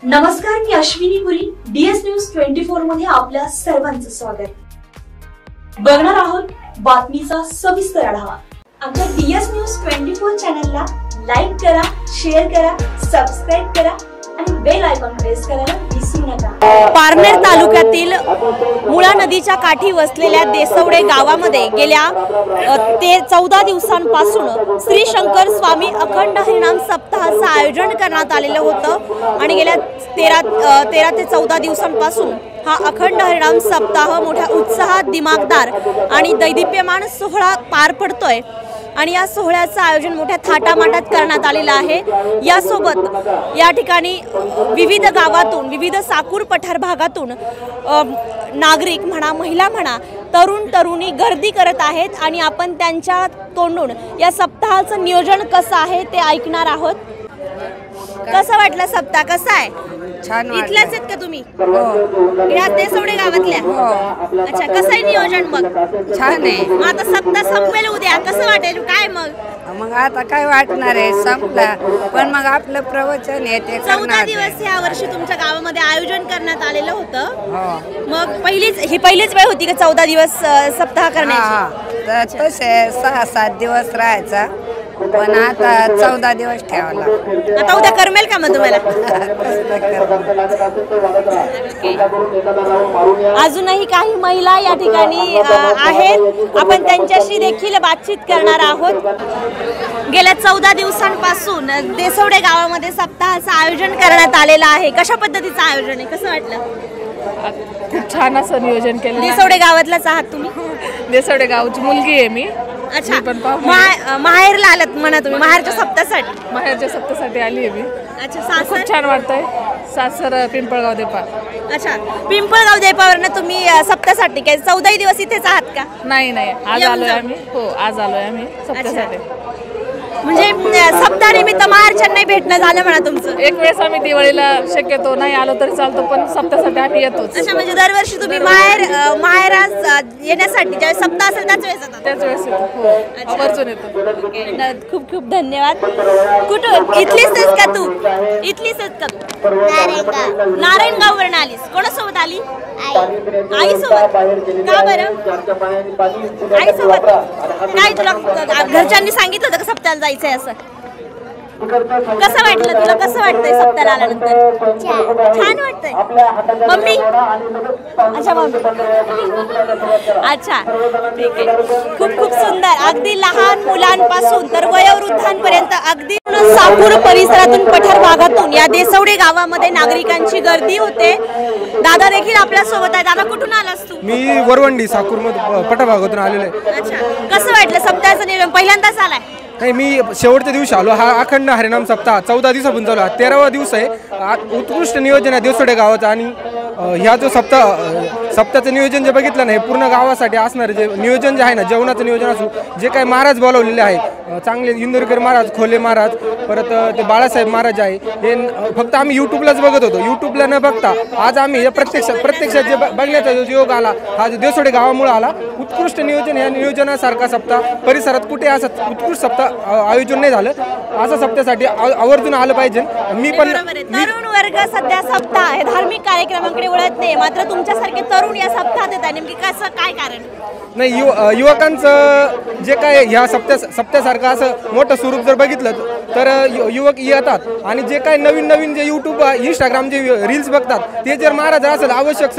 नमस्कार, मी अश्विनी पुरी. DS news 24 मध्ये आपल्या सर्वांचं स्वागत. बघणार आहोत बातमीचा सविस्तर आढावा. आमच्या DS न्यूज 24 चॅनलला लाईक करा, शेअर करा, सबस्क्राइब करा आणि बेल आयकॉन प्रेस करायला विसरू नका. पारनेर तालुक्यातील मुळा नदीच्या काठी वसलेल्या देसवडे गावामध्ये गेल्या 14 दिवसांपासून श्री शंकर स्वामी अखंड हरिनाम सप्ताहाचं आयोजन करण्यात आलेलं होतं आणि गेल्या 13 ते 14 दिवसांपासून हा अखंड हरिनाम सप्ताह मोठ्या उत्साहात, दिमागदार आणि दैदिप्यमान सोहळा पार पडतोय आणि या सोहळ्याचं आयोजन मोठ्या थाटामाटात करण्यात आलेलं आहे. यासोबत या ठिकाणी विविध गावातून, विविध साकूर पठार भागातून नागरिक म्हणा, महिला म्हणा, तरुण तरुणी गर्दी करत आहेत आणि आपण त्यांच्या तोंडून या सप्ताहाचं नियोजन कसं आहे ते ऐकणार आहोत. कसं वाटलं सप्ताह? कसा आहे? छान. इथल्याच आहेत का तुम्ही? या देसवडे गावातल्या? अच्छा, कसं आहे नियोजन मग? छान आहे. मग आता सप्ताह संपेल उद्या, कसं वाटेल? काय मग आता काय वाटणार आहे, संपला. पण मग आपलं प्रवचन आहे ते 14 दिवस या वर्षी तुमच्या गावामध्ये आयोजन करण्यात आलेलं होतं. मग ही पहिलीच वेळ होती का 14 दिवस सप्ताह करण्याची? तसे 6-7 दिवस राहायचा, पण आता 14 दिवस ठेवायला. आता उद्या करमेल का मग तुम्हाला? अजूनही काही महिला या ठिकाणी आहेत, आपण त्यांच्याशी देखील बातचीत करणार आहोत. गेल्या 14 दिवसांपासून देसवडे गावामध्ये सप्ताहाचं आयोजन करण्यात आलेलं आहे. कशा पद्धतीचं आयोजन आहे? कसं वाटलं? खूप छान असं नियोजन केलं. देसवडे गावातलाच आहात तुम्ही? देसवडे गावची मुलगी आहे मी. अच्छा, माहेरला आलात म्हणा तुम्ही? माहेरच्या सप्तासाठी? माहेरच्या सप्तासाठी आली आहे मी. अच्छा, सासर? खूप छान वाटतंय. सासर पिंपळगाव देपा. अच्छा, पिंपळगाव देपावरनं तुम्ही सप्तासाठी काय 14 दिवस इथेच आहात का? नाही, आज आलोय आम्ही. हो, आज आलोय आम्ही सप्तासाठी. म्हणजे सप्ताहानिमित्त माहेरच्यांना भेटणं झालं म्हणा तुमचं? एक वेळेस आम्ही दिवाळीला शक्यतो नाही आलो तरी चालतो, पण सप्तासाठी आम्ही येतोच. अच्छा, म्हणजे दरवर्षी तुम्ही माहेरास येण्यासाठी ज्यावेळेस सप्ताह असेल त्याच वेळेस येतात? त्याच वेळेस येतो. हो, आवर्जून येतो. खूप खूप धन्यवाद. कुठं? इथलीच आहेस का तू? इथलीच आहेस का तू? नारायणगाववरून आलीस. कोणासोबत आली? आईसोबत. का बरं? आईसोबत. काय तुला घरच्यांनी सांगितलं होतं का सप्त्याला जायचंय असं? कसं वाटलं तुला? कसं वाटतंय सप्त्याला आल्यानंतर? छान वाटतंय. मम्मी? अच्छा, मम्मी. अच्छा, ठीक आहे. खूप खूप सुंदर. अगदी लहान मुलांपासून तर वयोवृद्धांपर्यंत अगदी साकूर परिसरातून, पठार भागातून या देसवडे गावामध्ये नागरिकांची गर्दी होते. दादा देखील आपल्या सोबत आहे. दादा, कुठून आलास तू? मी वरवंडी साकूर मध्ये पठार भागातून आलेलो आहे. अच्छा, कसं वाटलं सप्त्याचं नियोजन? पहिल्यांदाच आलाय? नाही, मी शेवटच्या दिवशी आलो. हा अखंड हरिनाम सप्ताह 14 दिवसापासून चालू आहे. 13वा दिवस आहे. उत्कृष्ट नियोजन आहे देसवडे गावाचं. आणि ह्या जो सप्ताहाचं नियोजन जे बघितलं ना, हे पूर्ण गावासाठी असणारं जे नियोजन जे आहे ना, जेवणाचं नियोजन असो, जे काही महाराज बोलावलेले आहे चांगले, इंदोरकर महाराज, खोले महाराज, परत ते बाळासाहेब महाराज आहे, हे फक्त आम्ही यूट्यूबलाच बघत होतो. यूट्यूबला न बघता आज आम्ही प्रत्यक्षात जे बघण्याचा जो योग आला, हा देसवडे गावामुळे आला. उत्कृष्ट नियोजन. या नियोजनासारखा सप्ताह परिसरात कुठे असं उत्कृष्ट सप्ताह आयोजन नाही झालं. असा सप्त्यासाठी आवर्जून आलं पाहिजे. मी पण तरुण वर्ग सध्या सप्ताह हे धार्मिक कार्यक्रमांकडे वळत नाही, मात्र तुमच्यासारखे तरुण या सप्ताहात येतात. नेमकी कसं, काय कारण? नाही, युवकांचं जे काय ह्या सप्त्यासारखं असं मोठं स्वरूप जर बघितलं तर युवक येतात आणि जे काय नवीन जे यूट्यूब, इंस्टाग्राम जे रील्स बघतात ते जर महाराज असेल आवश्यक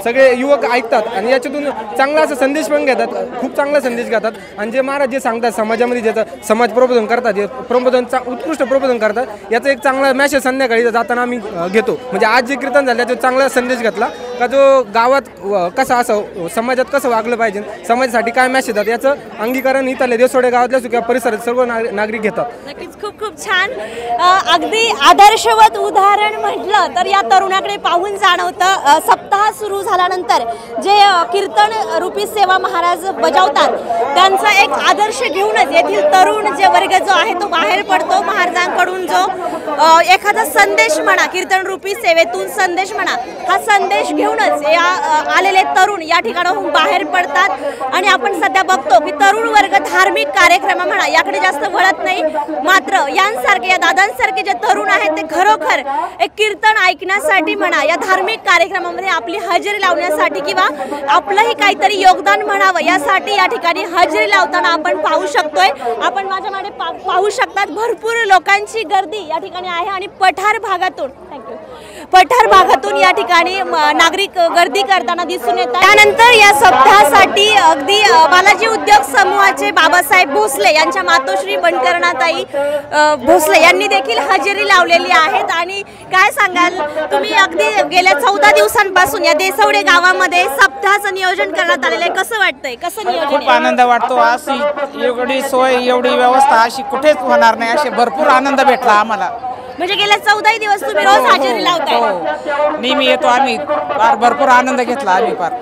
सगळे युवक ऐकतात आणि याच्यातून चांगला असा संदेश पण घेतात. खूप चांगला संदेश घेतात. आणि जे महाराज जे सांगतात समाजामध्ये, ज्याचं समाज प्रबोधन करतात, जे उत्कृष्ट प्रबोधन करतात, याचा एक चांगला मॅसेज संध्याकाळी जाताना आम्ही घेतो. म्हणजे आज जे कीर्तन झालं त्याचा चांगला संदेश घेतला का, जो गावात कसं असं, समाजात कसं वागलं पाहिजे, समाजासाठी काय मॅसेज येतात, याचं अंगीकरण इथल्या देसवडे गावातल्या किंवा परिसरात सर्व नागरिक घेतात. नक्कीच, खूप खूप छान. अगदी आदर्शवत उदाहरण म्हटलं तर या तरुणाकडे पाहून जाणवतं. सप्ताह सुरू झाल्यानंतर जे कीर्तन रूपी सेवा महाराज बजावतात त्यांचा एक आदर्श घेऊनच येथील तरुण जे वर्ग जो आहे तो बाहेर पडतो. महाराजांकडून जो एखादा संदेश म्हणा, कीर्तन रूपी सेवेतून संदेश म्हणा, हा संदेश घेऊनच या आलेले तरुण या ठिकाणाहून बाहेर पडतात. आणि आपण सध्या बघतो की तरुण वर्ग धार्मिक कार्यक्रम म्हणा याकडे जास्त वळत नाही, मात्र मात्र यांसारखे या दादांसारखे जे तरुण आहेत ते खरोखर एक कीर्तन ऐकण्यासाठी म्हणा या धार्मिक कार्यक्रमामध्ये आपली हजेरी लावण्यासाठी किंवा आपलंही काहीतरी योगदान म्हणावं यासाठी या ठिकाणी हजेरी लावताना आपण पाहू शकतोय। आपण माझ्या मागे पाहू शकतात भरपूर लोकांची गर्दी या ठिकाणी आहे आणि पठार भागातून पठार भागातून या ठिकाणी नागरिक गर्दी करताना दिसून येतात। त्यानंतर या सप्ताहासाठी अगदी बालाजी उद्योग समूहाचे बाबासाहेब भोसले यांच्या मातोश्री बनकरणाताई भोसले यांनी देखील हजेरी लावलेली आहेत। आणि काय सांगाल तुम्ही, अगदी गेल्या 14 दिवसांपासून या देसवडे गावामध्ये सप्ताहाचं नियोजन करण्यात आलेलं आहे, कसं वाटतंय? कसं नियोजन? खूप आनंद वाटतो। अशी एवढी सोय एवढी व्यवस्था अशी कुठेच होणार नाही, असे भरपूर आनंद भेटला आम्हाला। म्हणजे गेल्या 14 दिवस तुम्ही रोज हजेरी लावताय? हो, नेहमी येतो आम्ही, भरपूर आनंद घेतला आम्ही फार।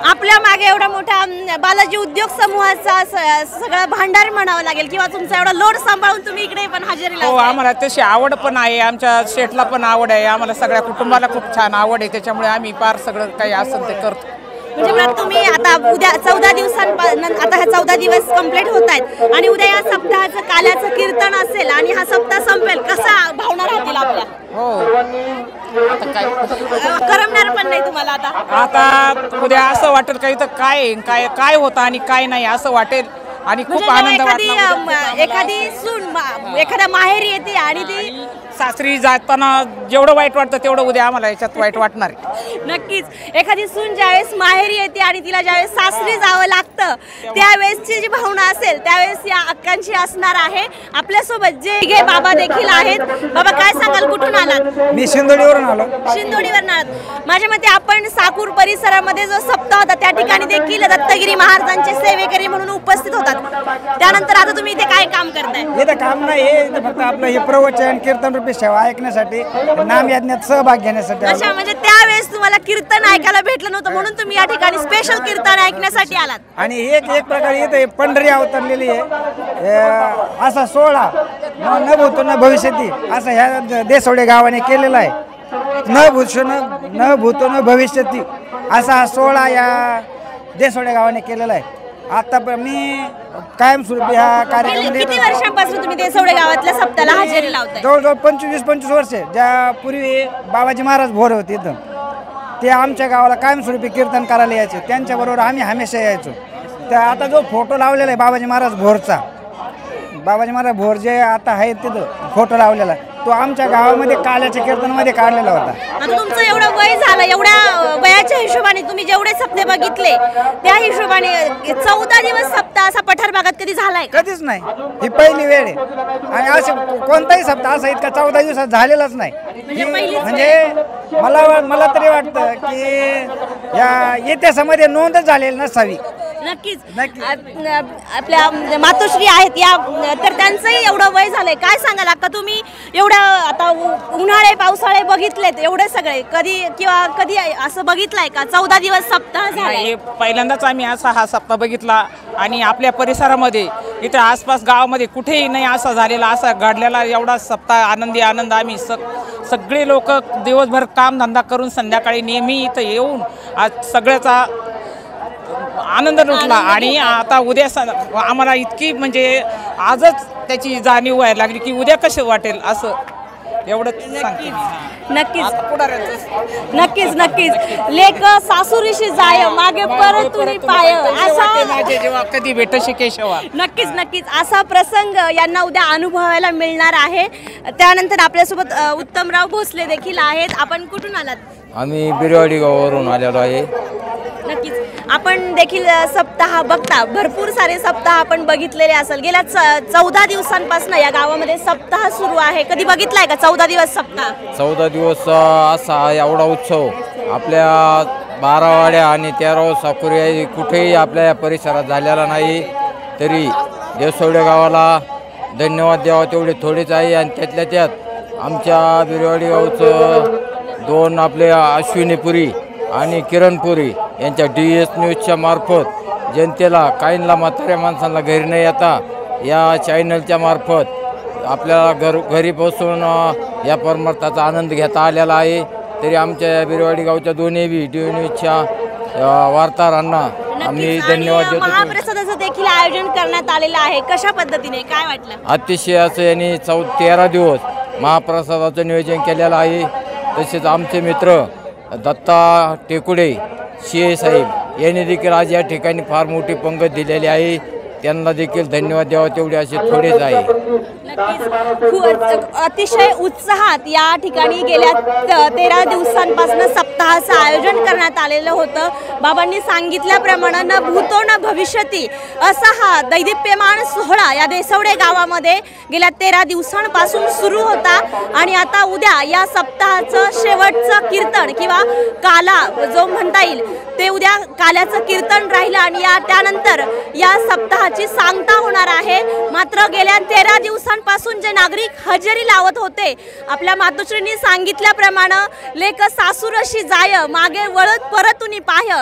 आपल्या मागे एवढा मोठा बालाजी उद्योग समूहाचा सगळं भांडार म्हणावं लागेल किंवा तुमचा एवढा लोड सांभाळून तुम्ही इकडे पण हजेरी लावताय? हो, आम्हाला तशी आवड पण आहे, आमच्या शेठला पण आवड आहे, आम्हाला सगळ्या कुटुंबाला खूप छान आवड आहे, त्याच्यामुळे आम्ही फार सगळं काही असेल ते करतो। म्हणजे तुम्ही आता उद्या 14 दिवसांपासून आता हे 14 दिवस कंप्लीट होत आहेत आणि उद्या या सप्ताहाचं काल्याचं कीर्तन असेल आणि हा सप्ताह संपेल, कसा भावना राहतील आपल्या? हो, आता काय करमणार पण नाही तुम्हाला आता? आता उद्या असं वाटेल काही तर काय काय काय होतं आणि काय नाही असं वाटेल आणि खूप आनंद वाटला। एखादी सून एखाद्या माहेरी येते आणि ती सासरी जाताना जेवढं वाईट वाटतं तेवढं उद्या आम्हाला याच्यात वाईट वाटणार आहे। नक्कीच, एखादी सून ज्यावेळेस माहेरी येते आणि तिला ज्यावेळेस सासरी जावं लागतं त्यावेळेसची जी भावना असेल त्यावेळेस या अक्कांची असणार आहे। आपल्यासोबत जे बाबा देखील आहेत। बाबा, काय सांगाल, कुठून आलात? मी शिंदोडीवरून आलो। शिंदोडीवरून आलात? माझ्या मते आपण साकूर परिसरामध्ये जो सप्ताह होता त्या ठिकाणी देखील दत्तगिरी महाराजांचे सेवेकरी म्हणून उपस्थित होतात। त्यानंतर आता तुम्ही इथे काय काम करताय? इथं काम नाही, हे फक्त आपलं हे प्रवचन कीर्तन सेवा ऐकण्यासाठी, नाम यज्ञात सहभाग घेण्यासाठी। अच्छा, म्हणजे त्यावेळेस तुम्हाला कीर्तन ऐकायला भेटलं नव्हतं म्हणून तुम्ही या ठिकाणी स्पेशल कीर्तन ऐकण्यासाठी आलात? आणि एक प्रकारे इथे पंढरी अवतरलेली आहे, असा सोहळा न भूतो न भविष्यती असं ह्या देसवडे गावाने केलेला आहे। न भूतो न भविष्यती असा हा सोहळा या देसवडे गावाने केलेला आहे। आता मी कायमस्वरूपी हा कार्यक्रम किती वर्षांपासून तुम्ही देसवडे गावातल्या सप्ताहाला हजेरी लावताय? जवळजवळ 25 वर्ष। ज्या पूर्वी बाबाजी महाराज भोर होते इथं, ते आमच्या गावाला कायमस्वरूपी कीर्तन करायला यायचे, त्यांच्याबरोबर आम्ही हमेशा यायचो। तर आता जो फोटो लावलेला आहे बाबाजी महाराज भोरचा, बाबाजी महाराज भोर जे आता आहे तिथं फोटो लावलेला, तो आमच्या गावामध्ये काल्याच्या कीर्तनामध्ये काढलेला होता। आता तुमचं एवढं वय झालं, एवढ्या वयाच्या हिशोबाने तुम्ही जेवढे सप्ते बघितले त्या हिशोबाने 14 दिवस सप्ताह असा पठार भागात कधी झालाय? कधीच नाही, ही पहिली वेळ आहे। आणि असं कोणताही सप्ताह असा इतका 14 दिवसात झालेलाच नाही। म्हणजे मला तरी वाटतं की या इतिहासामध्ये नोंदच झालेली नसावी। नक्कीच, आपल्या मातोश्री आहेत या, तर त्यांचंही एवढं वय झालंय। काय सांगाल अक्का, तुम्ही एवढ्या आता उन्हाळे पावसाळे बघितलेत एवढे सगळे, कधी असं बघितलंय का 14 दिवस सप्ताह झालाय? पहिल्यांदाच आम्ही असा हा सप्ताह बघितला आणि आपल्या परिसरामध्ये इथे आसपास गावामध्ये कुठेही नाही असा झालेला, असा घडलेला एवढा सप्ताह आनंद आम्ही सगळे लोक दिवसभर काम धंदा करून संध्याकाळी नेहमी इथं येऊन आज सगळ्याचा आनंद लुटला। आणि आता उद्या आम्हाला इतकी म्हणजे आजच त्याची जाणीव व्हायला लागली की उद्या कसं वाटेल असं, एवढंच सांगते। नक्कीच लेक सासुरीशी जाय मागे परतुनी पाय, असा जेव्हा कधी भेटशी केशवा। नक्कीच असा प्रसंग यांना उद्या अनुभवायला मिळणार आहे। त्यानंतर आपल्यासोबत उत्तमराव भोसले देखील आहेत। आपण कुठून आलात? आम्ही बिरवाडी गावावरून आलेलो आहे। नक्कीच, आपण देखील सप्ताह बघता, भरपूर सारे सप्ताह आपण बघितलेले असेल। गेल्या 14 दिवसांपासून या गावामध्ये सप्ताह सुरू आहे, कधी बघितलाय का 14 दिवस सप्ताह? 14 दिवस असा एवढा उत्सव आपल्या 12 वाड्या आणि 13 साकुरी कुठेही आपल्या या परिसरात झालेला नाही। तरी देसवडे गावाला धन्यवाद द्यावा तेवढे थोडेच आहे। आणि त्यातल्या त्यात आमच्या बिरवाडी गावचं 2 आपले अश्विनीपुरी आणि किरणपुरी यांच्या DS न्यूजच्या मार्फत जनतेला, काहींना म्हाताऱ्या माणसांना घरी न येता या चॅनलच्या मार्फत आपल्याला घरी बसून या परमार्थाचा आनंद घेता आलेला आहे। तरी आमच्या बिरवाडी गावच्या दोन्ही न्यूजच्या वार्ताहरांना आम्ही धन्यवाद देतो। महाप्रसादाचं देखील आयोजन करण्यात आलेलं आहे, कशा पद्धतीने काय वाटलं? अतिशय असं यांनी 13 दिवस महाप्रसादाचं नियोजन केलेलं आहे. तसेच आमचे मित्र दत्ता टेकुडे CA साहेब यांनी देखील आज या ठिकाणी फार मोठी पंगत दिलेली आहे. त्यांना देखील धन्यवाद द्यावा तेवढे असे थोडेच आहे. अतिशय उत्साहात या ठिकाणी गेल्या 13 दिवसांपासून सप्ताहाचं आयोजन करण्यात आलेलं होतं. बाबांनी सांगितल्याप्रमाणे न भूतो न भविष्यती असा हा दैदिप्यमान सोहळा या देसवडे गावामध्ये गेल्या 13 दिवसांपासून सुरू होता आणि आता उद्या या सप्ताहाचं शेवटचं कीर्तन किंवा काला जो म्हणता येईल ते उद्या काल्याचं कीर्तन राहिलं आणि त्यानंतर या सप्ताहाची सांगता होणार आहे. मात्र गेल्या 13 दिवसांपासून जे नागरिक हजेरी लावत होते, आपल्या मातोश्रींनी सांगितल्याप्रमाणे लेक सासूरशी जाय मागे वळत परतुनी पाय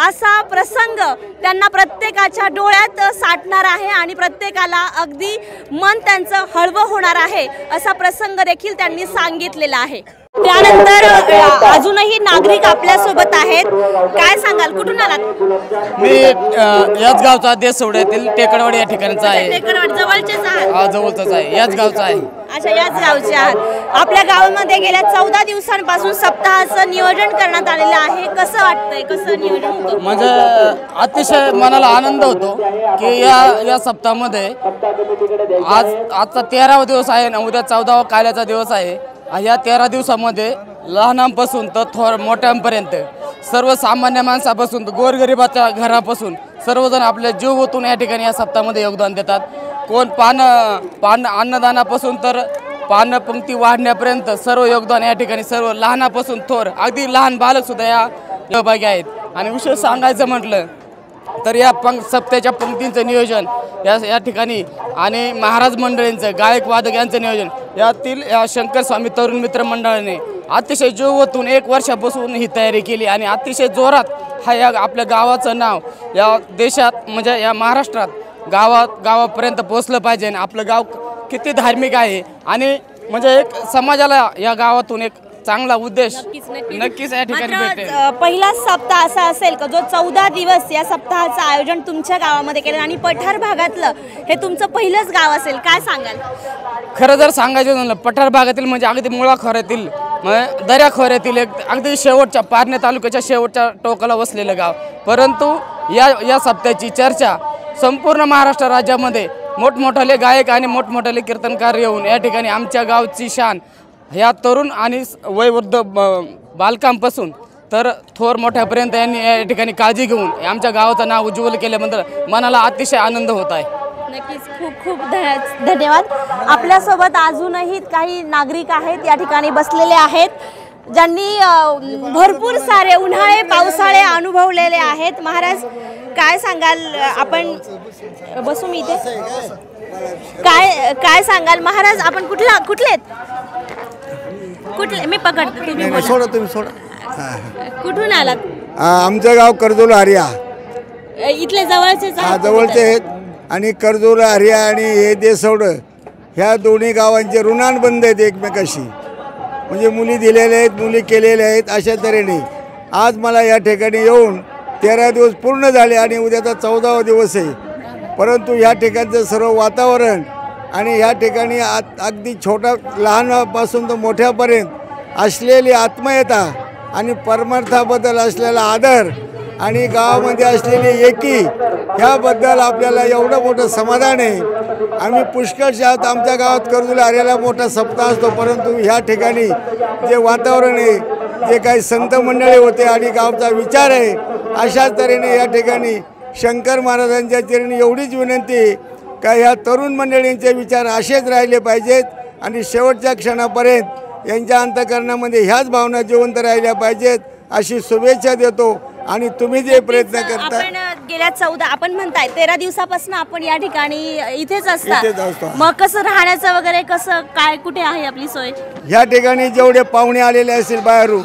असा प्रसंग त्यांना प्रत्येकाच्या डोळ्यात साठणार आहे आणि प्रत्येकाला अगदी मन त्यांचं हळवं होणार आहे असा प्रसंग देखील त्यांनी सांगितलेला आहे. त्यानंतर अजूनही नागरिक आपल्या सोबत आहेत, काय सांगाल, कुठून आलात? मी याच गावचा देसवड्यातील टेकडवाडी या ठिकाणचा आहे. टेकडवाडी जवळचेच आहात? हा, जवळचाच आहे, याच गावचा आहे. अच्छा, याच गावचे आहात. आपल्या गावामध्ये गेल्या 14 दिवसांपासून सप्ताहाचं नियोजन करण्यात आलेलं आहे, कसं वाटतंय, कसं नियोजन होतं? म्हणजे अतिशय मनाला आनंद होतो की या सप्ताहामध्ये आजचा 13वा दिवस आहे ना, उद्या 14वा काल्याचा दिवस आहे. या 13 दिवसामध्ये लहानांपासून तर थोर मोठ्यांपर्यंत सर्वसामान्य माणसापासून गोरगरिबाच्या घरापासून सर्वजण आपले जीव ओतून या ठिकाणी या सप्ताहामध्ये योगदान देतात. कोण पान अन्नदानापासून तर पान पंक्ती वाढण्यापर्यंत सर्व योगदान या ठिकाणी सर्व लहानापासून थोर अगदी लहान बालकसुद्धा या सहभागी आहेत. आणि विशेष सांगायचं म्हटलं तर या सप्त्याच्या पंक्तींचं नियोजन या ठिकाणी आणि महाराज मंडळींचं गायक वादक यांचं नियोजन यातील या शंकर स्वामी तरुण मित्र मंडळाने अतिशय जीव ओतून 1 वर्षापासून ही तयारी केली आणि अतिशय जोरात हा या आपल्या गावाचं नाव या देशात म्हणजे या महाराष्ट्रात गावापर्यंत पोहोचलं पाहिजे. आपलं गाव किती धार्मिक आहे आणि म्हणजे एक समाजाला या गावातून एक चांगला उद्देश नक्कीच या ठिकाणी भेटेल. पहिला सप्ताह असा असेल का जो 14 दिवस या सप्ताहाचं आयोजन तुमच्या गावामध्ये केलं आणि पठार भागातलं हे तुमचं पहिलंच गाव असेल, काय सांगाल? खरं जर सांगायचं झालं पठार भागातील म्हणजे अगदी मुळा खोऱ्यातील दर्या खोऱ्यातील एक अगदी शेवटच्या पारणे तालुक्याच्या शेवटच्या टोकाला वसलेलं गाव. परंतु या सप्त्याची चर्चा संपूर्ण महाराष्ट्र राज्यामध्ये मोठमोठाले गायक आणि मोठमोठाले कीर्तनकार येऊन या ठिकाणी आमच्या गावची शान ह्या तरुण आणि वयोवृद्ध बालकांपासून तर थोर मोठ्यापर्यंत यांनी या ठिकाणी काळजी घेऊन आमच्या गावाचं नाव उज्ज्वल केल्याबद्दल मनाला अतिशय आनंद होत आहे. नक्कीच खूप खूप धन्यवाद. आपल्यासोबत अजूनही काही नागरिक आहेत या ठिकाणी बसलेले आहेत ज्यांनी भरपूर सारे उन्हाळे पावसाळे अनुभवलेले आहेत. महाराज काय सांगाल, आपण बसू मी इथे, काय सांगाल महाराज, आपण कुठले मी पकडते, तुम्ही सोडा. कुठून आलात? आमचं गाव कर्जोल हरिया, इथले जवळचेच जवळचे आहेत. आणि कर्जोल हरिया आणि हे देसवडं ह्या दोन्ही गावांचे ऋणानुबंध आहेत एकमेकाशी. म्हणजे मुली दिलेल्या आहेत, मुली केलेल्या आहेत. अशा तऱ्हेने आज मला या ठिकाणी येऊन 13 दिवस पूर्ण झाले आणि उद्याचा 14वा दिवस आहे. परंतु ह्या ठिकाणचं सर्व वातावरण आणि ह्या ठिकाणी अगदी लहानापासून तर मोठ्यापर्यंत असलेली आत्मीयता आणि परमार्थाबद्दल असलेला आदर आणि गावामध्ये असलेली एकी ह्याबद्दल आपल्याला एवढं मोठं समाधान आहे. आम्ही पुष्कळशा आमच्या गावात कर्जोल हरियाला मोठा सप्ताह असतो, परंतु ह्या ठिकाणी जे वातावरण आहे, जे काही संत मंडळी होते आणि गावचा विचार आहे, अशाच तऱ्हेने या ठिकाणी शंकर महाराजांच्या चरणी एवढीच विनंती का ह्या तरुण मंडळींचे विचार असेच राहिले पाहिजेत आणि शेवटच्या क्षणापर्यंत यांच्या अंतःकरणामध्ये ह्याच भावना जिवंत राहिल्या पाहिजेत अशी शुभेच्छा देतो. आणि तुम्ही जे प्रयत्न करता, आपण गेल्या 14 आपण म्हणताय 13 दिवसापासून आपण या ठिकाणी इथेच असतो, मग कसं राहण्याचं वगैरे कसं काय, कुठे आहे आपली सोय? ह्या ठिकाणी जेवढे पाहुणे आलेले असतील बाहेरून,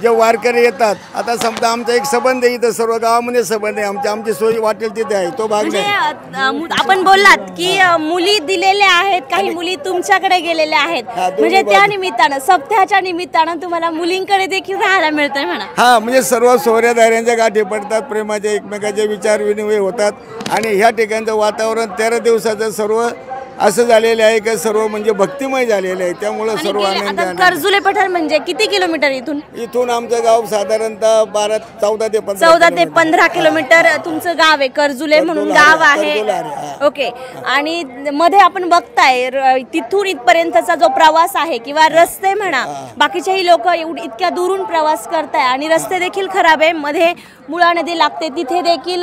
जे वारकरी येतात, आता समजा आमचा एक संबंध आहे इथं, सर्व गावामध्ये संबंध आहे आमची सोय वाटेल तिथे आहे, तो भाग नाही. आपण बोललात की मुली दिलेल्या आहेत, काही मुली तुमच्याकडे गेलेल्या आहेत, म्हणजे त्या निमित्तानं सप्त्याच्या निमित्तानं तुम्हाला मुलींकडे देखील राहायला मिळतंय म्हणा. हा, म्हणजे सर्व सोहऱ्यादाऱ्यांच्या गाठी पडतात, प्रेमाचे एकमेकाचे विचार विनिमय होतात आणि ह्या ठिकाणचं वातावरण 13 दिवसाचं सर्व असं झालेलं आहे की सर्व म्हणजे भक्तिमय झालेलं आहे. त्यामुळे सर्व आनंद. कर्जुले पठार म्हणजे किती किलोमीटर इथून आमचं गाव साधारणतः 14 ते 15 किलोमीटर तुमचं गाव आहे. कर्जुले म्हणून गाव आहे. ओके. आणि मध्ये आपण बघताय तिथून इथपर्यंतचा जो प्रवास आहे किंवा रस्ते म्हणा, बाकीचेही लोक इतक्या दुरून प्रवास करताय आणि रस्ते देखील खराब आहे. मध्ये मुळा नदी लागते, तिथे देखील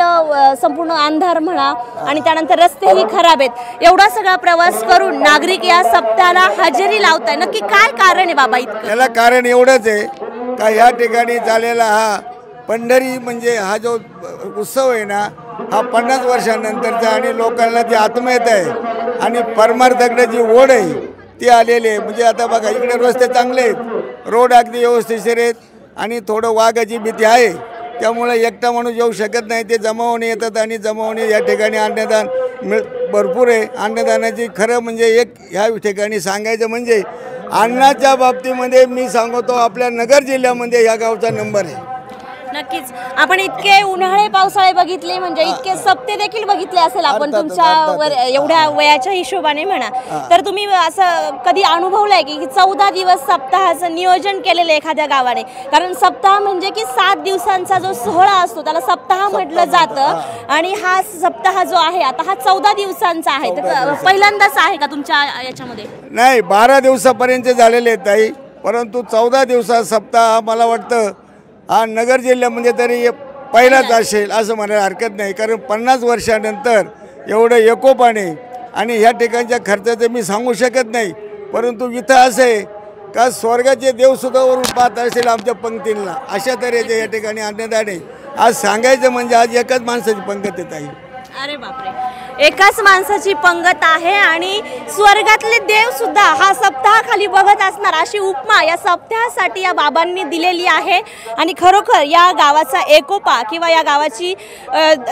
संपूर्ण अंधार म्हणा आणि त्यानंतर रस्तेही खराब आहेत. एवढा सगळा प्रवास करून नागरिक या सप्त्याला हजेरी लावताय, नक्की काय कारण आहे बाबा इतकं? याला कारण एवढंच आहे का या ठिकाणी झालेला हा पंढरी म्हणजे हा जो उत्सव आहे ना, हा 50 वर्षानंतरचा आणि लोकांना ती आत्मीयता आहे आणि परमार्थाकडे जी ओढ आहे ती आलेली आहे. म्हणजे आता बघा, इकडे रस्ते चांगले आहेत, रोड अगदी व्यवस्थिशीर आहेत आणि थोडं वाघाची भीती आहे, त्यामुळे एकटा माणूस येऊ शकत नाही. ते जमावणे येतात आणि जमावणे या ठिकाणी अन्नदान भरपूर आहे. अन्नदानाची खरं म्हणजे एक ह्या ठिकाणी सांगायचं म्हणजे अन्नाच्या बाबतीमध्ये मी सांगतो आपल्या नगर जिल्ह्यामध्ये या गावचा नंबर आहे. नक्कीच. आपण इतके उन्हाळे पावसाळे बघितले, म्हणजे इतके सप्ते देखील बघितले असेल आपण तुमच्या एवढ्या वयाच्या हिशोबाने म्हणा, तर तुम्ही असं कधी अनुभवलंय की 14 दिवस सप्ताहाचं नियोजन केलेलं एखाद्या गावाने? कारण सप्ताह म्हणजे की 7 दिवसांचा जो सोहळा असतो त्याला सप्ताह म्हटलं जातं आणि हा सप्ताह जो आहे आता हा 14 दिवसांचा आहे. तर पहिल्यांदाच आहे का तुमच्या याच्यामध्ये? नाही, 12 दिवसापर्यंत झालेले आहेत ताई, परंतु 14 दिवसाचा सप्ताह मला वाटतं हा नगर जिल्ह्यामध्ये तरी पहिलाच असेल असं म्हणायला हरकत नाही. कारण 50 वर्षानंतर एवढं एकोपाने आणि ह्या ठिकाणच्या खर्चाचं मी सांगू शकत नाही, परंतु इथं असं आहे का स्वर्गाचे देवसुद्धा वरून पाहत असेल आमच्या पंक्तींना, अशा तऱ्हेचे या ठिकाणी अन्नदान आहे. आज सांगायचं म्हणजे आज एकाच माणसाची पंगत येत आहे. अरे बापरे, एकाच माणसाची पंगत आहे आणि स्वर्गातले देव सुद्धा हा सप्ताह खाली बघत असणार, अशी उपमा या सप्ताहासाठी या बाबांनी दिलेली आहे. आणि खरोखर या गावाचा एकोपा किंवा या गावाची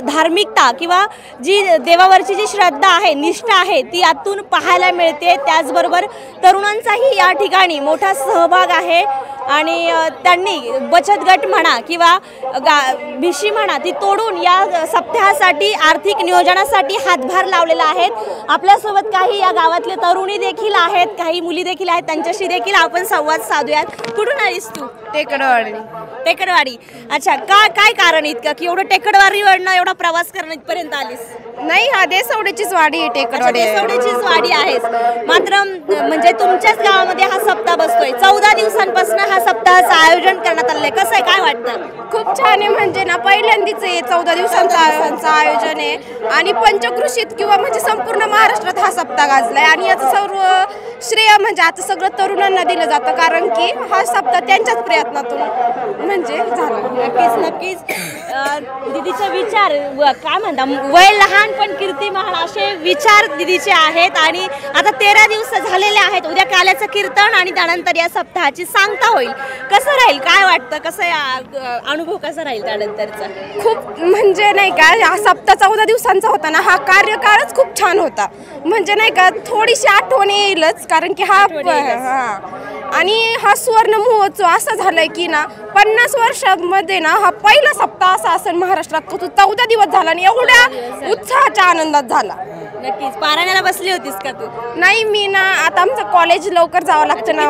धार्मिकता किंवा जी देवावरची जी श्रद्धा आहे, निष्ठा आहे, ती यातून पाहायला मिळते. त्याचबरोबर तरुणांचाही या ठिकाणी मोठा सहभाग आहे आणि त्यांनी बचत गट म्हणा किंवा भिशी म्हणा ती तोडून या सप्ताहासाठी आर्थिक नियोजनासाठी हातभार लावलेला आहे. आपल्यासोबत काही या गावातले तरुणी देखील आहेत, काही मुली देखील आहेत, त्यांच्याशी देखील आपण संवाद साधूयात. कुठून आलीस तू? टेकडवाडी. अच्छा, काय कारण इतकं की एवढं टेकडवाडीवरनं एवढा प्रवास करणं इथपर्यंत आलीस? नाही, हा देसवडीचीच वाडी आहे. टेकडवाडी देसवडीचीच वाडी आहेस. मात्र म्हणजे तुमच्याच गावामध्ये हा सप्ताह बसतोय. 14 दिवसांपासून हा सप्ताहाचं आयोजन करण्यात आलंय. कसं आहे, काय वाटतं? खूप छान आहे. म्हणजे ना पहिल्यांदाच आहे 14 दिवसांचं आयोजन आहे आणि पंचकृषीत किंवा म्हणजे संपूर्ण महाराष्ट्रात हा सप्ताह गाजलाय आणि याचं सर्व श्रेय म्हणजे आता सगळं तरुणांना दिलं जातं, कारण की हा सप्ताह त्यांच्याच प्रयत्नातून म्हणजे झाला. नक्कीच दिदीचे विचार काय म्हणता, वय लहान पण कीर्ती महान असे विचार दिदीचे आहेत. आणि आता 13 दिवस झालेले आहेत. उद्या काल्याचं कीर्तन आणि त्यानंतर या सप्ताहाची सांगता होईल. कसं राहील, काय वाटतं, कसं अनुभव कसा राहील त्यानंतरचा? खूप म्हणजे नाही का, हा सप्ताह 14 दिवसांचा होता ना, हा कार्यकाळच खूप छान होता. म्हणजे नाही का, थोडीशी आठवण येईलच, कारण की हा आणि हा सुवर्ण महोत्सव असा झालाय की ना 50 वर्षांमध्ये ना हा पहिला सप्ताह असा असेल महाराष्ट्रात, 14 दिवस झाला आणि एवढ्या उत्साहाच्या आनंदात झाला. नक्कीच. पारायणाला बसली होतीस का तू? नाही, मी ना आता आमचं कॉलेज लवकर जावं लागतं ना.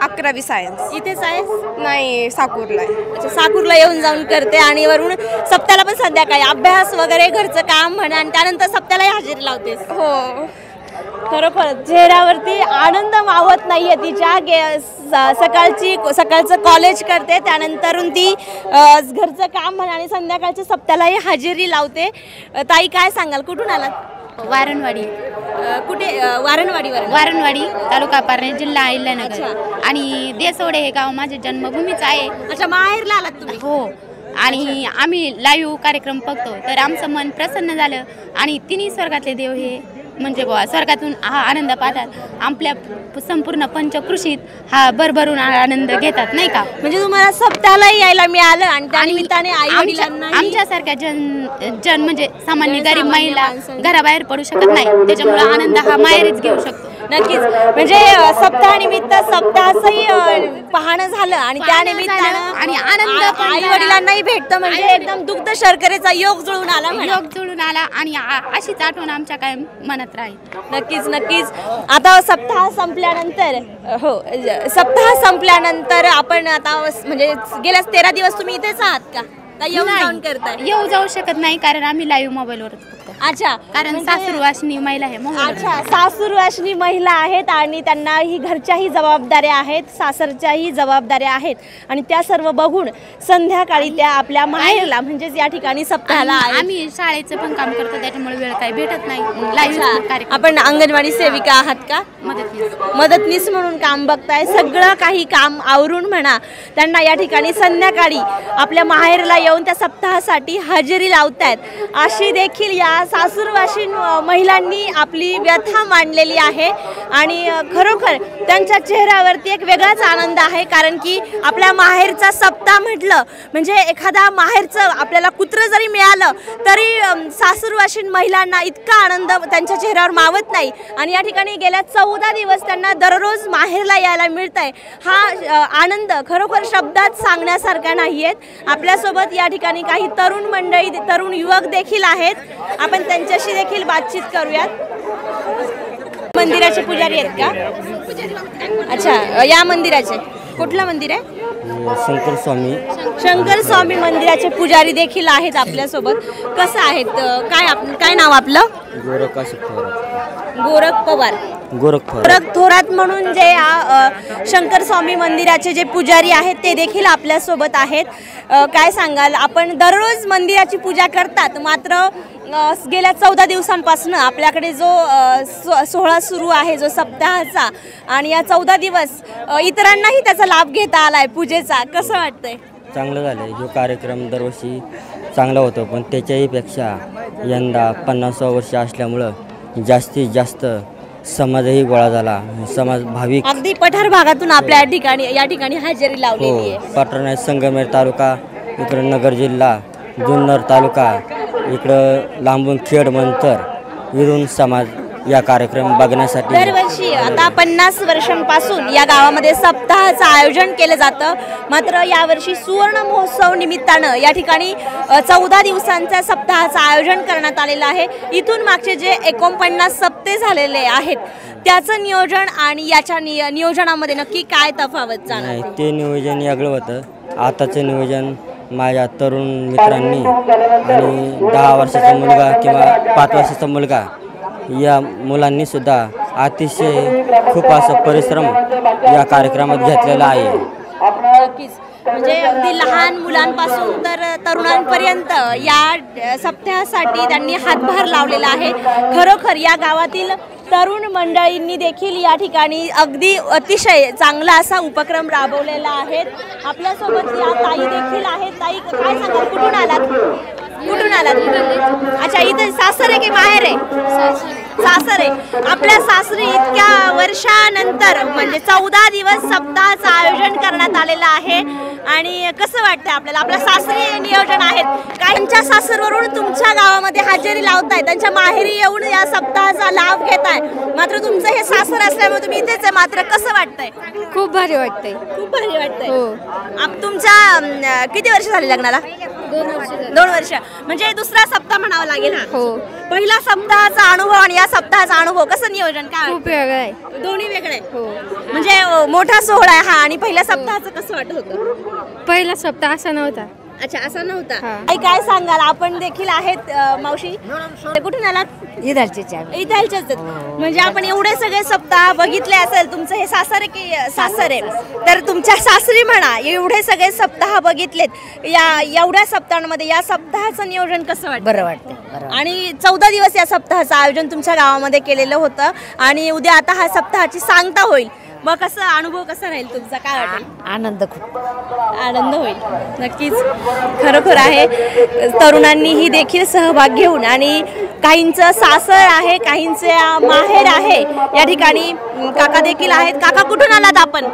11वी सायन्स. इथेच आहेस? नाही, साकूरला आहे. अच्छा, साकूरला येऊन जाऊन करते आणि वरून सप्त्याला पण संध्याकाळी अभ्यास वगैरे घरचं काम म्हणा आणि त्यानंतर सप्त्यालाही हजेरी लावतेस? हो. खरोखर चेहऱ्यावरती आनंद मावत नाहीये तिच्या. सकाळचं कॉलेज करते, त्यानंतरून ती घरचं काम म्हणा आणि संध्याकाळच्या सप्त्यालाही हजेरी लावते. ताई, काय सांगाल, कुठून आलात? वारणवाडी. कुठे? वारणवाडी तालुका पारनेर, जिल्हा अहिल्यानगर. आणि देसवडे हे गाव माझे जन्मभूमीच आहे. अच्छा, माहेरला आलात तुम्ही? हो. आणि आम्ही लाईव्ह कार्यक्रम बघतो तर आमचं मन प्रसन्न झालं आणि तिन्ही स्वर्गातले देव हे म्हणजे बुवा स्वर्गातून हा आनंद पाहतात. आपल्या संपूर्ण पंचकृषीत हा भरभरून आनंद घेतात नाही का. म्हणजे तुम्हाला सप्ताहाला यायला मिळालं आणि त्या निमित्ताने आई वडिलांना आमच्यासारख्या जन म्हणजे सामान्य गरीब महिला घराबाहेर पडू शकत नाही, त्याच्यामुळे आनंद हा माहेरीच घेऊ शकतो. नक्कीच. म्हणजे सप्ताहानिमित्त सप्ताहाचंही पाहणं झालं आणि त्या निमित्तानं आणि आनंद आई वडिलांनाही भेटतं. म्हणजे एकदम दुग्ध शर्करेचा योग जुळून आला, योग जुळून आला आणि अशीच आठवण आमच्या काय मनात राहील. नक्कीच नक्कीच. आता सप्ताह संपल्यानंतर सप्ताह संपल्यानंतर आपण आता म्हणजे गेल्या 13 दिवस तुम्ही इथेच आहात का येऊन जाऊन करताय? येऊ जाऊ शकत नाही कारण आम्ही लाईव्ह मोबाईलवर. अच्छा, कारण सासूरवासनी महिला आहे. अच्छा, सासूरवासनी महिला आहेत आणि त्यांना ही घरच्याही जबाबदाऱ्या आहेत, सासरच्याही जबाबदाऱ्या आहेत आणि त्या सर्व बघून संध्याकाळी त्या आपल्या माहेरला म्हणजेच या ठिकाणी सप्ताहाला आम्ही शाळेचं पण काम करतो, त्याच्यामुळे वेळ काही भेटत नाही. लाईव्ह आपण अंगणवाडी सेविका आहात का? मदतनीस म्हणून काम बघताय. सगळं काही काम आवरून म्हणा त्यांना या ठिकाणी संध्याकाळी आपल्या माहेरला येऊन त्या सप्ताहासाठी हजेरी लावतायत. अशी देखील या सासूरवासीन महिलांनी आपली व्यथा मांडलेली आहे आणि खरोखर त्यांच्या चेहऱ्यावरती एक वेगळाच आनंद आहे. कारण की आपल्या माहेरचा सप्ताह म्हटलं म्हणजे एखादा माहेरचं आपल्याला कुत्र जरी मिळालं तरी सासूरवासीन महिलांना इतका आनंद त्यांच्या चेहऱ्यावर मावत नाही आणि या ठिकाणी गेल्या 14 दिवस त्यांना दररोज माहेरला यायला मिळतंय. हा आनंद खरोखर शब्दात सांगण्यासारखा नाही आहेत. आपल्यासोबत या ठिकाणी काही तरुण मंडळी, तरुण युवक देखील आहेत. आपण त्यांच्याशी देखील बातचीत करूयात. मंदिराचे पुजारी आहेत का? अच्छा, या मंदिराचे कुठलं मंदिर आहे? शंकर स्वामी मंदिराचे पुजारी देखील आहेत आपल्यासोबत. कसं आहेत? काय नाव आपलं? गोरख पवार. गोरख थोरात म्हणून जे शंकर स्वामी मंदिराचे जे पुजारी आहेत ते देखील आपल्यासोबत आहेत. काय सांगाल? आपण दररोज मंदिराची पूजा करतात, मात्र गेल्या 14 दिवसांपासून आपल्याकडे जो सोहळा सुरू आहे जो सप्ताहाचा आणि या 14 दिवस इतरांनाही त्याचा लाभ घेता आलाय पूजेचा. कसं वाटतंय? चांगलं झालं. जो कार्यक्रम दरवर्षी चांगला होतो पण त्याच्याही पेक्षा यंदा 50वं वर्ष असल्यामुळं जास्तीत जास्त समाजही गोळा झाला. समाज भाविक अगदी पठार भागातून आपल्या या ठिकाणी हजेरी लावलेली आहे. पठार, संगमेर तालुका, इकडं नगर जिल्हा, जुन्नर तालुका, इकडं लांबून खेड मंतर विरून समाज या कार्यक्रम बघण्यासाठी दरवर्षी आता 50 वर्षांपासून या गावामध्ये सप्ताहाचं आयोजन केलं जातं. मात्र यावर्षी सुवर्ण महोत्सव निमित्तानं या ठिकाणी 14 दिवसांच्या सप्ताहाचं आयोजन करण्यात आलेलं आहे. इथून मागचे जे 49 सप्ते झालेले आहेत त्याचं नियोजन आणि याच्या नियोजनामध्ये नक्की काय तफावत जाणार? ते नियोजन वेगळं होतं. आताचं नियोजन माझ्या तरुण मित्रांनी आणि 10 वर्षाचा मुलगा किंवा 5 वर्षाचा मुलगा या मुलांनी सुद्धा अतिशय खूप असं परिश्रम या कार्यक्रमात घेतलेला आहे. म्हणजे अगदी लहान मुलांपासून तर तरुणांपर्यंत या सप्ताहासाठी त्यांनी हातभार लावलेला आहे. खरोखर या गावातील तरुण मंडळींनी देखील या ठिकाणी अगदी अतिशय चांगला असा उपक्रम राबवलेला आहे. आपल्यासोबत या ताई देखील आहेत. ताई, काय सांगाल? कुठून आलात? अच्छा, इथे सासर आहे की माहेर आहे? सासर आहे. आपल्या सासरी इतक्या वर्षानंतर म्हणजे 14 दिवस सप्ताहाचं आयोजन करण्यात आलेलं आहे आणि कसं वाटतंय आपल्याला? आपल्या सासरी नियोजन आहेत. काहींच्या सासरवरून तुमच्या गावामध्ये हजेरी लावताय, त्यांच्या माहेरी येऊन या सप्ताहाचा लाभ घेताय. मात्र तुमचं हे सासर असल्यामुळे तुम्ही इथेच आहे. मात्र कसं वाटतंय? खूप भारी वाटतंय. खूप भारी वाटतंय. तुमच्या किती वर्ष झाली लग्नाला? 2 वर्ष. म्हणजे दुसरा सप्ताह म्हणावा लागेल हा. हो. पहिला सप्ताहाचा अनुभव आणि या सप्ताहाचा अनुभव कसं नियोजन? काय खूप वेगळं आहे. दोन्ही वेगळे आहे. हो. म्हणजे मोठा सोहळा आहे हा आणि पहिल्या सप्ताहाचं कसं वाटत होतं? पहिला सप्ताह असा नव्हता. अच्छा, असा नव्हता. काय सांगाल? आपण देखील आहेत. मावशी, कुठून आलात? इथालचेच. म्हणजे आपण एवढे सगळे सप्ताह बघितले असेल. तुमचं हे सासर की सासर आहे? तर तुमच्या सासरी म्हणा एवढे सगळे सप्ताह बघितलेत. या एवढ्या सप्ताहांमध्ये या सप्ताहाचं नियोजन कसं वाटतं? बरं वाटतं. आणि 14 दिवस या सप्ताहाचं आयोजन तुमच्या गावामध्ये केलेलं होतं आणि उद्या आता हा सप्ताहाची सांगता होईल. मग कसं अनुभव कसा राहील तुमचा, काय वाटेल? आनंद, खूप आनंद होईल नक्कीच. खरोखर आहे, तरुणांनीही देखील सहभाग घेऊन, आणि काहींचं सासर आहे, काहींचे माहेर आहे, या ठिकाणी काका देखील आहेत. काका कुठून आलात आपण?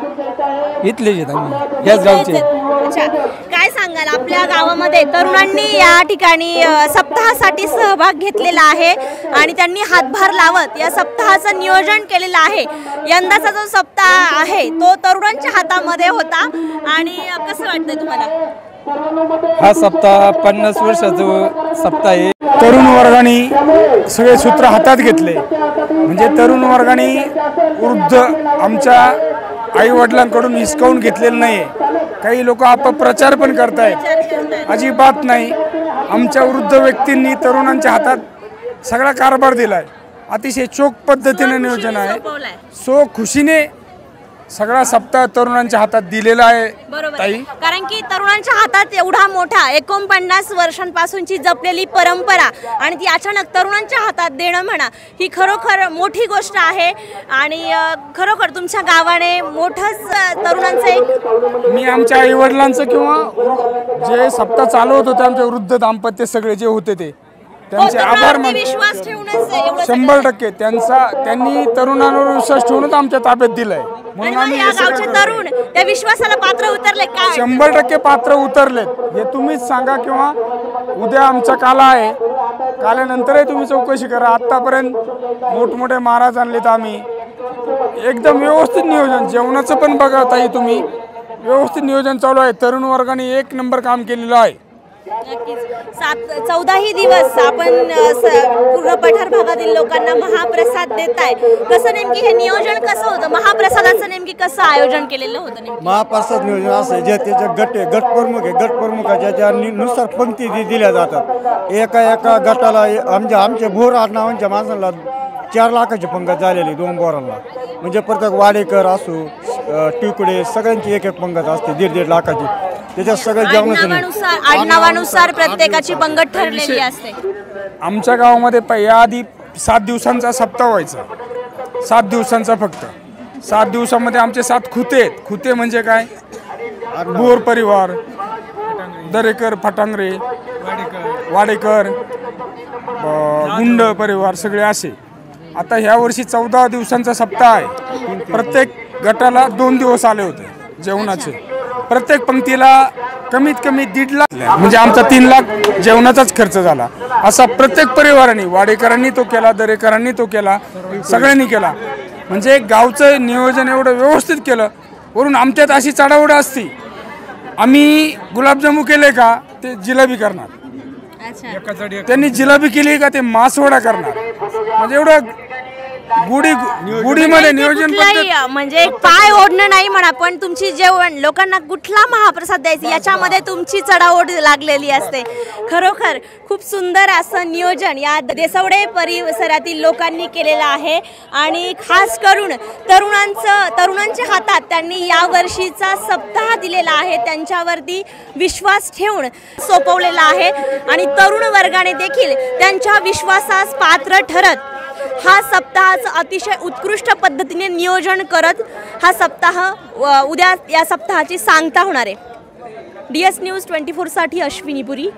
इथलेच आहेत आम्ही, याच गावचे. अच्छा, काय सांगाल आपल्या गावामध्ये तरुणांनी या ठिकाणी सप्ताहासाठी सहभाग घेतलेला आहे आणि त्यांनी हातभार लावत या सप्ताहाचं नियोजन केलेलं आहे. यंदाचा जो सप्ताह आहे तो तरुणांच्या हातामध्ये होता, आणि कसं वाटतंय तुम्हाला? हा सप्ताह 50 वर्षाचा सप्ताह आहे. तरुण वर्गाने सगळे सूत्र हातात घेतले, म्हणजे तरुण वर्गाने वृद्ध आमच्या आई वडिलांकडून हिसकावून घेतलेलं नाही. काही लोक अपप्रचार पण करतायत, अजिबात नाही. आमच्या वृद्ध व्यक्तींनी तरुणांच्या हातात सगळा कारभार दिलाय. अतिशय चोख पद्धतीने नियोजन आहे, सो खुशीने सगळा सप्ताह तरुणांच्या हातात दिलेला आहे. ताई, कारण की तरुणांच्या हातात एवढा मोठा 49 वर्षांपासूनची जपलेली परंपरा आणि ती अचानक तरुणांच्या हातात देणं म्हणा, ही खरोखर मोठी गोष्ट आहे. आणि खरोखर तुमच्या गावाने मोठंच तरुणांचं एक, मी आमच्या आई वडिलांचं किंवा जे सप्ताह चालवत होते आमचे वृद्ध दाम्पत्य सगळे जे होते ते त्यांचे आभार मानतो. विश्वास ठेवूनच 100% त्यांनी तरुणांवर विश्वास ठेवूनच आमच्या ताब्यात दिलाय. म्हणून आम्ही या गावचे तरुण त्या विश्वासाला पात्र उतरले. काय 100% पात्र उतरलेत हे तुम्हीच सांगा, किंवा उद्या आमचा काला आहे, काल्यानंतरही तुम्ही चौकशी करा. आतापर्यंत मोठमोठे महाराज आणलेत आम्ही, एकदम व्यवस्थित नियोजन. जेवणाचं पण बघा ताई तुम्ही, व्यवस्थित नियोजन चालू आहे. तरुण वर्गाने 1 नंबर काम केलेलं आहे. 14 दिवस आपण पूर्ण पठार भागातील लोकांना महाप्रसाद देताय. कसं नेमकी हे नियोजन कसं होतं? महाप्रसादाचं नेमकी कसं आयोजन केलेलं होतं? नेमकी महाप्रसाद नियोजन असं जे त्याचे गटप्रमुख आहे, गटप्रमुखाच्या नुसार पंक्ती दिल्या जातात. एका गटाला आमच्या भोर आडनावांच्या माणसाला 4 लाखाची पंगत झालेली 2 बोरांना. म्हणजे प्रत्येक वाडेकर असो, टिकडे सगळ्यांची एक पंगत असते 1.5 लाखाची. त्याच्यात सगळं आडनावानुसार प्रत्येकाची पंगत ठरलेली असते. आमच्या गावामध्ये याआधी 7 दिवसांचा सप्ताह व्हायचा, 7 दिवसांचा फक्त. 7 दिवसामध्ये आमचे 7 खुते आहेत. खुते म्हणजे काय? बोर परिवार, दरेकर, फटांगरे, वाडेकर, गुंड परिवार सगळे असे. आता ह्या वर्षी 14 दिवसांचा सप्ताह आहे. प्रत्येक गटाला 2 दिवस आले होते जेवणाचे. प्रत्येक पंक्तीला कमीत कमी 1.5 लाख, म्हणजे आमचा 3 लाख जेवणाचाच खर्च झाला. असा प्रत्येक परिवाराने, वाडेकरांनी तो केला, दरेकरांनी तो केला, सगळ्यांनी केला. म्हणजे गावचं नियोजन एवढं व्यवस्थित केलं. वरून आमच्यात अशी चढाओढ असती, आम्ही गुलाबजामू केले का ते जिलेबी करणार, त्यांनी जिलेबी केली का ते मासवडा करणार. म्हणजे एवढं गुढीमध्ये नियोजन म्हणजे पाय ओढणं नाही म्हणा, पण तुमची जेवण लोकांना कुठला महाप्रसाद द्यायचा याच्यामध्ये तुमची चढाओढ लागलेली असते. खरोखर खूप सुंदर असं नियोजन या देसवडे परिसरातील लोकांनी केलेलं आहे. आणि खास करून तरुणांच्या हातात त्यांनी या वर्षीचा सप्ताह दिलेला आहे, त्यांच्यावरती विश्वास ठेवून सोपवलेला आहे. आणि तरुण वर्गाने देखील त्यांच्या विश्वासास पात्र ठरत हा सप्ताहाचं अतिशय उत्कृष्ट पद्धतीने नियोजन करत हा सप्ताह उद्या या सप्ताहाची सांगता होणार आहे. DS न्यूज 24 साठी अश्विनी पुरी,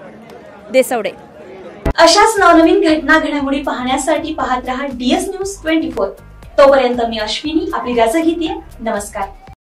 देसवडे. अशाच नवनवीन घटना घडामोडी पाहण्यासाठी पाहत रहा DS न्यूज 24. तोपर्यंत मी अश्विनी आपली रजा घेते. नमस्कार.